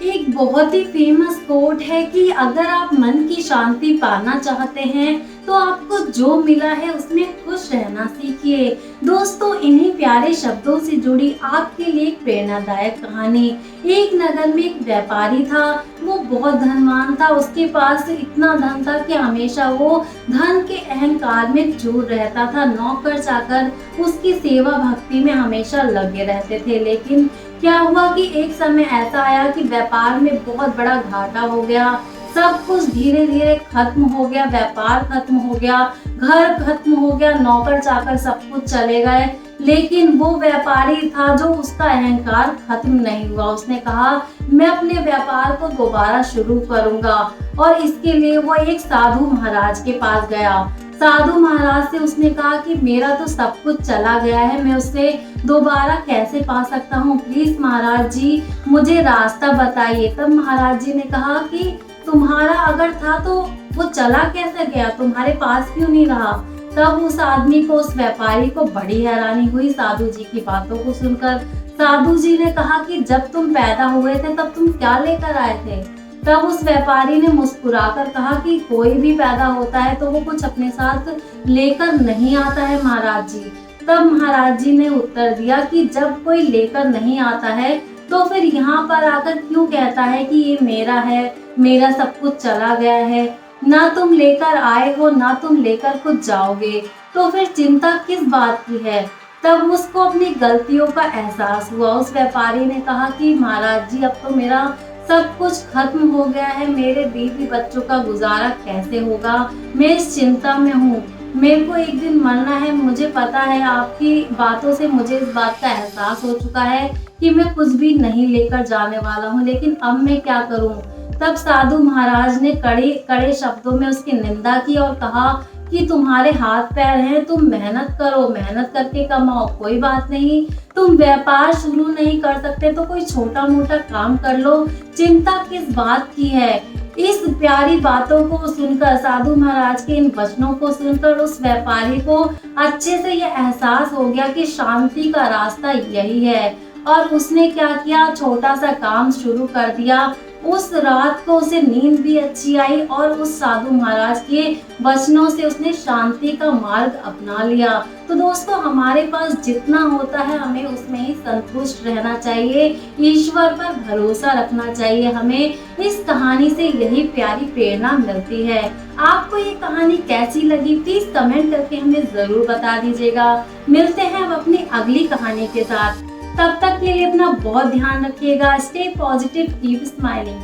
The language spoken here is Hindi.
एक बहुत ही फेमस कोट है कि अगर आप मन की शांति पाना चाहते हैं तो आपको जो मिला है उसमें खुश रहना सीखिए। दोस्तों, इन्हीं प्यारे शब्दों से जुड़ी आपके लिए एक प्रेरणादायक कहानी। एक नगर में एक व्यापारी था। वो बहुत धनवान था। उसके पास इतना धन था कि हमेशा वो धन के अहंकार में चूर रहता था। नौकर चाकर उसकी सेवा भक्ति में हमेशा लगे रहते थे। लेकिन क्या हुआ कि एक समय ऐसा आया कि व्यापार में बहुत बड़ा घाटा हो गया। सब कुछ धीरे धीरे खत्म हो गया। व्यापार खत्म हो गया, घर खत्म हो गया, नौकर चाकर सब कुछ चले गए। लेकिन वो व्यापारी था जो उसका अहंकार खत्म नहीं हुआ। उसने कहा, मैं अपने व्यापार को दोबारा शुरू करूंगा। और इसके लिए वो एक साधु महाराज के पास गया। साधु महाराज से उसने कहा कि मेरा तो सब कुछ चला गया है, मैं उससे दोबारा कैसे पा सकता हूँ, प्लीज महाराज जी मुझे रास्ता बताइए। तब महाराज जी ने कहा कि तुम्हारा अगर था तो वो चला कैसे गया, तुम्हारे पास क्यों नहीं रहा। तब उस आदमी को, उस व्यापारी को बड़ी हैरानी हुई साधु जी की बातों को सुनकर। साधु जी ने कहा कि जब तुम पैदा हुए थे तब तुम क्या लेकर आए थे। तब उस व्यापारी ने मुस्कुराकर कहा कि कोई भी पैदा होता है तो वो कुछ अपने साथ लेकर नहीं आता है महाराज जी। तब महाराज जी ने उत्तर दिया कि जब कोई लेकर नहीं आता है तो फिर यहाँ पर आकर क्यों कहता है कि ये मेरा है, मेरा सब कुछ चला गया है। ना तुम लेकर आए हो, ना तुम लेकर कुछ जाओगे, तो फिर चिंता किस बात की है। तब उसको अपनी गलतियों का एहसास हुआ। उस व्यापारी ने कहा कि महाराज जी अब तो मेरा सब कुछ खत्म हो गया है, मेरे बीवी बच्चों का गुजारा कैसे होगा, मैं इस चिंता में हूँ। मेरे को एक दिन मरना है। मुझे पता है, आपकी बातों से मुझे इस बात का एहसास हो चुका है कि मैं कुछ भी नहीं लेकर जाने वाला हूँ, लेकिन अब मैं क्या करूँ। तब साधु महाराज ने कड़े कड़े शब्दों में उसकी निंदा की और कहा कि तुम्हारे हाथ पैर हैं, तुम मेहनत करो, मेहनत करके कमाओ, कोई बात नहीं। तुम व्यापार शुरू नहीं कर सकते तो कोई छोटा मोटा काम कर लो, चिंता किस बात की है। इस प्यारी बातों को सुनकर, साधु महाराज के इन वचनों को सुनकर उस व्यापारी को अच्छे से यह एहसास हो गया कि शांति का रास्ता यही है। और उसने क्या किया, छोटा सा काम शुरू कर दिया। उस रात को उसे नींद भी अच्छी आई और उस साधु महाराज के वचनों से उसने शांति का मार्ग अपना लिया। तो दोस्तों, हमारे पास जितना होता है हमें उसमें ही संतुष्ट रहना चाहिए, ईश्वर पर भरोसा रखना चाहिए। हमें इस कहानी से यही प्यारी प्रेरणा मिलती है। आपको ये कहानी कैसी लगी प्लीज कमेंट करके हमें जरूर बता दीजिएगा। मिलते हैं अब अपनी अगली कहानी के साथ। तब तक के लिए अपना बहुत ध्यान रखिएगा। Stay positive, keep smiling.